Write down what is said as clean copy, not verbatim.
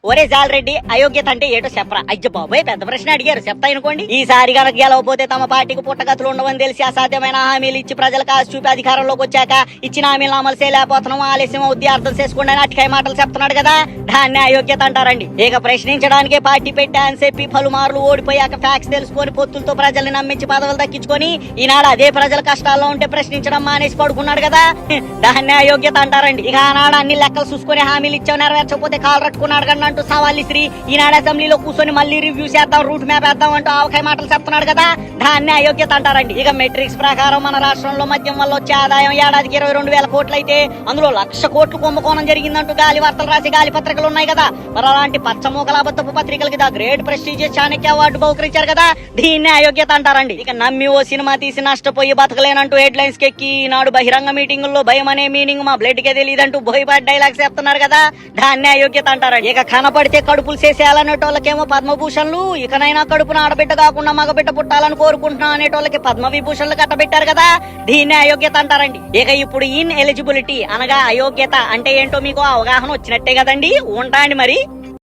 ఒరే జాలరెడ్డి అయోగ్యత అంటే ఏటో చెప్పరా? అయ్య బాబోయ్, పెద్ద ప్రశ్న అడిగారు, చెప్తా అనుకోండి. ఈసారి గనక గెలవపోతే తమ పార్టీకి పుట్టగతులు ఉండవని తెలిసి అసాధ్యమైన హామీలు ఇచ్చి ప్రజలకు ఆశ చూపి అధికారంలోకి వచ్చాక ఇచ్చిన హామీలు అమలు చేయలేకపోతున్నాం, ఆలస్యం అవుద్ది, అర్థం చేసుకోండి అని అటికాయ మాటలు చెప్తున్నాడు కదా, దాన్ని అయోగ్యత అంటారండి. ఇక ప్రశ్నించడానికే పార్టీ పెట్టా అని చెప్పి పలుమార్లు ఓడిపోయాక ఫ్యాక్స్ తెలుసుకొని పొత్తులతో ప్రజల్ని నమ్మించి పదవులు దక్కించుకొని ఈనాడు అదే ప్రజల కష్టాల్లో ఉంటే ప్రశ్నించడం మానేసి పడుకున్నాడు కదా, దాన్ని అయోగ్యత అంటారండి. ఇక ఆనాడు అన్ని లెక్కలు చూసుకుని హామీలు ఇచ్చావు, నెరవేర్చకపోతే కాలు రట్టుకున్నాడు కదా అంటూ సవాల్ ఇసిరి ఈనాడు అసెంబ్లీలో కూర్చొని మళ్ళీ రివ్యూ చేద్దాం, రూట్ మ్యాప్ వేద్దాం అంటూ ఆవకాయ మాటలు చెప్తున్నాడు కదా, దాన్ని అయోగ్యత అంటారండి. ఇక మెట్రిక్స్ ప్రకారం మన రాష్ట్రంలో మద్యం వల్ల వచ్చే ఆదాయం ఏడాదికి 22,000 కోట్లు అయితే అందులో 1,00,000 కోట్లు కుంభకోణం జరిగిందంటూ గాలి వార్తలు రాసి గాలి పత్రికలు ఉన్నాయి కదా, మరి అలాంటి పచ్చమూకల అబద్ధపు పత్రికలకి the great prestigious Chanakya award బహుకరించారు కదా, దీన్నే అయోగ్యత అంటారండి. ఇక నమ్మి ఓ సినిమా తీసి నష్టపోయి బతకలేనంటూ హెడ్ లైన్స్ కెక్కి నాడు బహిరంగ మీటింగుల్లో భయం అనే మీనింగ్ మా బ్లడ్ కే తెలియదంటూ బోయపాటి డైలాగ్స్ చెప్తున్నారు కదా, దాన్నే అయోగ్యత అంటారండి. ఇక కనపడితే కడుపులు చేసేయాలనేటోళ్ళకేమో పద్మభూషణ్లు, ఇకనైనా కడుపున ఆడబిడ్డ కాకుండా మగబిడ్డ పుట్టాలని కోరుకుంటున్నా అనేటోళ్ళకి పద్మ విభూషణ్లు కట్టబెట్టారు కదా, దీన్నే అయోగ్యత అంటారండి. ఇక ఇప్పుడు ఇన్ ఎలిజిబిలిటీ అనగా అయోగ్యత అంటే ఏంటో మీకు అవగాహన వచ్చినట్టే కదండి. ఉంటాండి మరి.